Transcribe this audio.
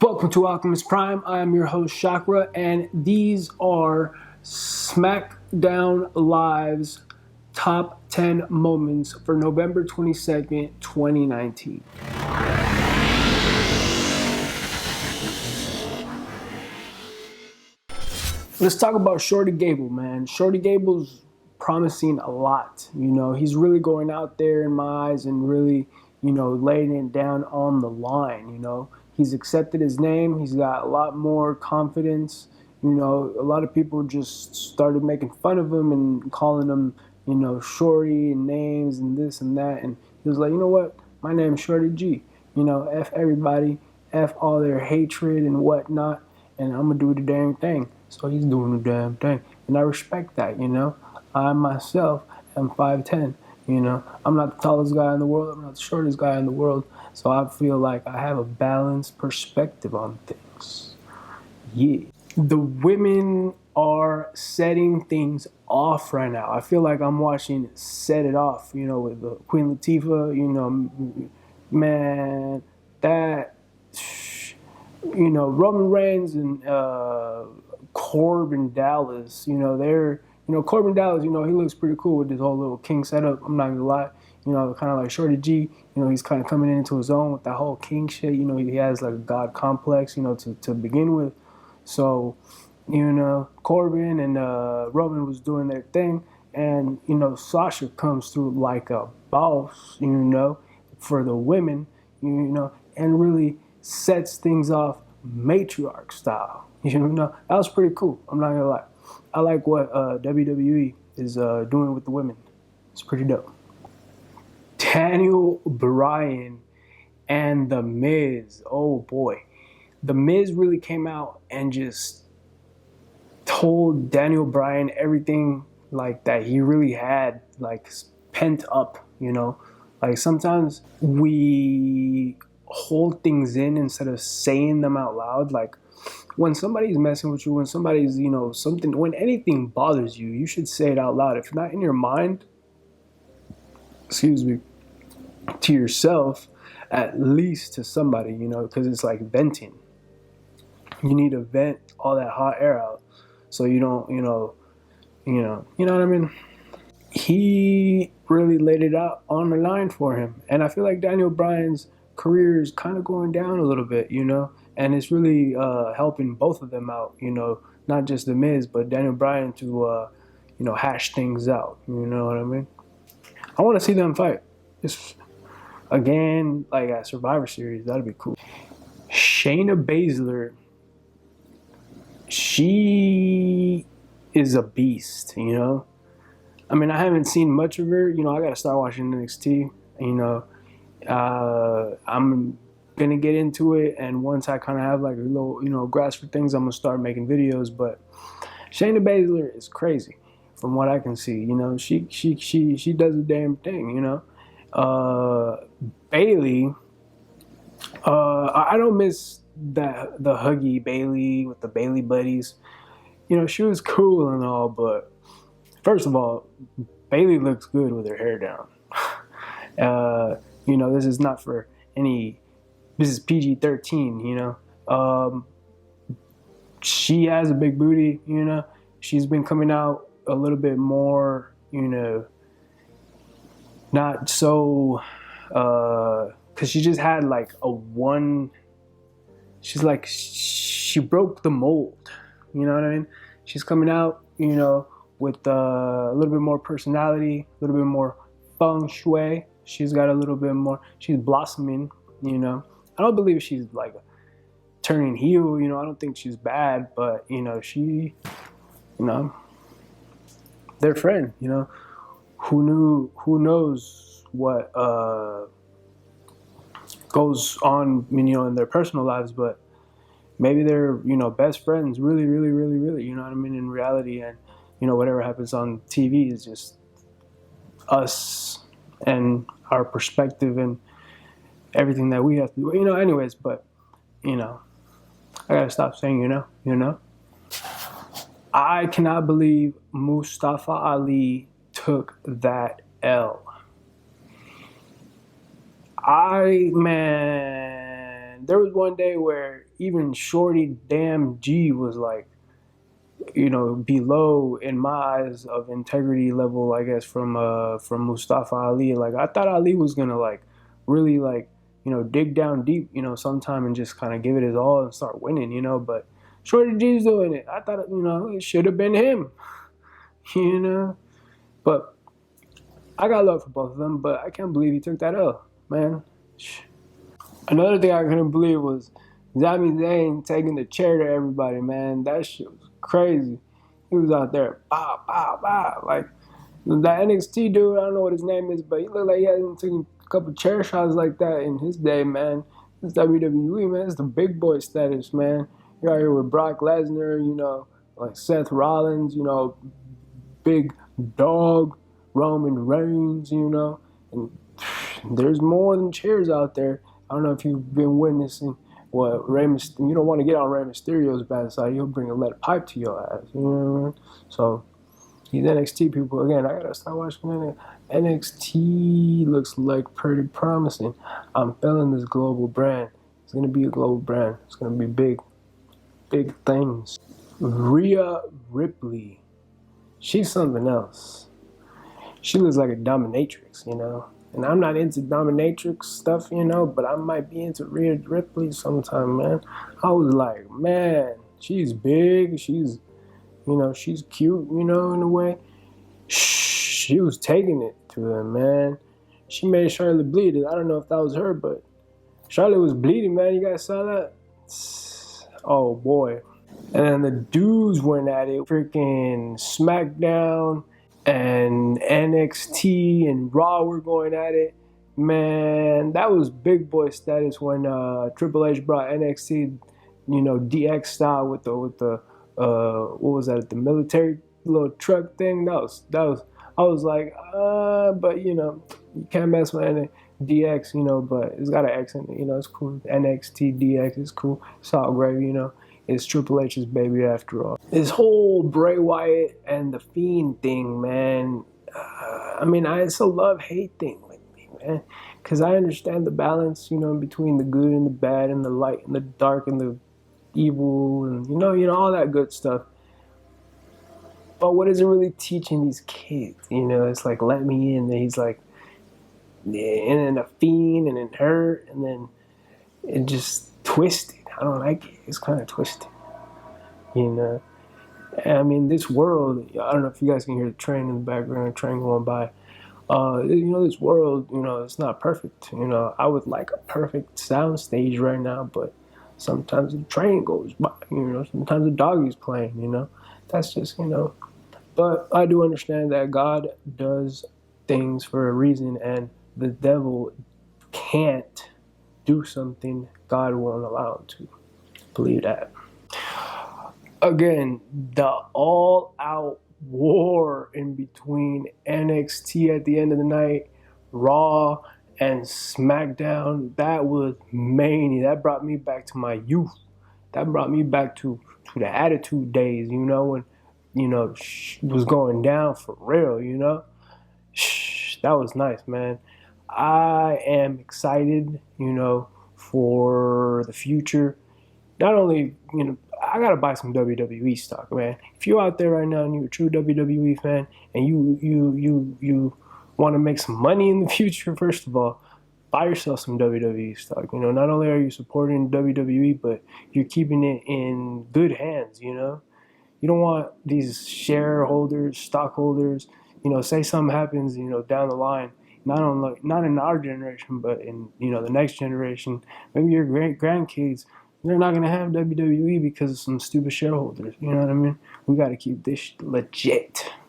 Welcome to Alchemist Prime. I am your host Chakra, and these are SmackDown Live's top 10 moments for November 22nd, 2019. Let's talk about Shorty Gable, man. Shorty Gable's promising a lot. He's really going out there in my eyes and really, laying it down on the line. He's accepted his name. He's got a lot more confidence. A lot of people just started making fun of him and calling him, Shorty and names and this and that. And he was like, you know what? My name's Shorty G. F everybody, F all their hatred and whatnot, and I'm going to do the damn thing. So he's doing the damn thing. And I respect that, I myself am 5'10". I'm not the tallest guy in the world. I'm not the shortest guy in the world. So I feel like I have a balanced perspective on things. Yeah. The women are setting things off right now. I feel like I'm watching Set It Off, with Queen Latifah, man, that, Roman Reigns and Corbin Dallas, Corbin Dallas, he looks pretty cool with this whole little king setup. I'm not gonna lie, kind of like Shorty G, he's kind of coming into his own with that whole king shit. He has like a god complex, to begin with. So, Corbin and Roman was doing their thing, and Sasha comes through like a boss, for the women, and really sets things off matriarch style. That was pretty cool. I'm not gonna lie. I like what WWE is doing with the women. It's pretty dope. Daniel Bryan and The Miz. Oh boy. The Miz really came out and just told Daniel Bryan everything like that he really had like pent up, Like sometimes we hold things in instead of saying them out loud. Like when somebody's messing with you, when somebody's, when anything bothers you, you should say it out loud. If not in your mind, to yourself, at least to somebody, because it's like venting. You need to vent all that hot air out so you don't, you know what I mean? He really laid it out on the line for him. And I feel like Daniel Bryan's career is kind of going down a little bit, and it's really helping both of them out, not just The Miz, but Daniel Bryan to, hash things out. You know what I mean? I want to see them fight. Again, like at Survivor Series, that'd be cool. Shayna Baszler, she is a beast, I mean, I haven't seen much of her. I got to start watching NXT. I'm going to get into it. And once I kind of have like a little, grasp for things, I'm going to start making videos. But Shayna Baszler is crazy from what I can see. She does the damn thing, Bayley, I don't miss the huggy Bayley with the Bayley buddies. She was cool and all, but first of all, Bayley looks good with her hair down. This is not for any. This is PG-13. She has a big booty. She's been coming out a little bit more. Not so. Cause she just had like a one. She's like she broke the mold. You know what I mean? She's coming out. With a little bit more personality, a little bit more feng shui. She's got a little bit more, she's blossoming, I don't believe she's like turning heel, I don't think she's bad, but, she, their friend, who knows what goes on, in their personal lives, but maybe they're, best friends, really, really, really, really, in reality, and whatever happens on TV is just us and our perspective and everything that we have to do. Anyways, but, I gotta stop saying, I cannot believe Mustafa Ali took that L. there was one day where even Shorty Damn G was like, below in my eyes of integrity level, I guess, from Mustafa Ali. Like I thought Ali was gonna like really like dig down deep, sometime and just kind of give it his all and start winning, but Shorty G's doing it. I thought it should have been him, you know. But I got love for both of them, but I can't believe he took that L, man. Another thing I couldn't believe was Sami Zayn taking the chair to everybody, man. That shit was crazy. He was out there, bow, bow, bow. Like, that NXT dude, I don't know what his name is, but he looked like he hadn't taken a couple chair shots like that in his day, man. It's WWE, man. It's the big boy status, man. You're out here with Brock Lesnar, like Seth Rollins, Big Dog, Roman Reigns, and there's more than chairs out there. I don't know if you've been witnessing what Rey Mysterio. You don't want to get on Rey Mysterio's bad side. He'll bring a lead pipe to your ass. You know what I mean? So these NXT people, again, I gotta start watching it. NXT looks like pretty promising. I'm feeling this global brand. It's gonna be a global brand. It's gonna be big, big things. Rhea Ripley, she's something else. She looks like a dominatrix, And I'm not into dominatrix stuff, but I might be into Rhea Ripley sometime, man. I was like, man, she's big. She's, she's cute, in a way. She was taking it to him, man. She made Charlotte bleed. I don't know if that was her, but Charlotte was bleeding, man. You guys saw that? Oh, boy. And then the dudes went at it. Freaking SmackDown and NXT and Raw were going at it. Man, that was big boy status when Triple H brought NXT, DX style with the what was that? The military little truck thing. That was. I was like, but you can't mess with DX, but it's got an X in it. It's cool. NXT DX is cool. It's all gravy, It's Triple H's baby after all. This whole Bray Wyatt and the Fiend thing, man. It's a love-hate thing with me, man. Because I understand the balance, between the good and the bad and the light and the dark and the evil and, all that good stuff. But what is it really teaching these kids? It's like, let me in. And he's like, yeah, and then a Fiend and then her. And then it just twisted. I don't like it. It's kind of twisted, this world, I don't know if you guys can hear the train in the background, a train going by. This world, it's not perfect. I would like a perfect sound stage right now, but sometimes the train goes by, sometimes the doggy's playing, That's just, But I do understand that God does things for a reason, and the devil can't do something God won't allow him to. Believe that. Again, the all-out war in between NXT at the end of the night, Raw, and SmackDown, that was mania. That brought me back to my youth. That brought me back to the Attitude days, when, was going down for real, That was nice, man. I am excited, for the future. Not only, I gotta buy some WWE stock, man. If you're out there right now and you're a true WWE fan and you want to make some money in the future, first of all, buy yourself some WWE stock. Not only are you supporting WWE, but you're keeping it in good hands. You don't want these shareholders, stockholders. Say something happens, down the line. Not in our generation, but in the next generation, maybe your great grandkids. They're not gonna have WWE because of some stupid shareholders. You know what I mean? We gotta keep this legit.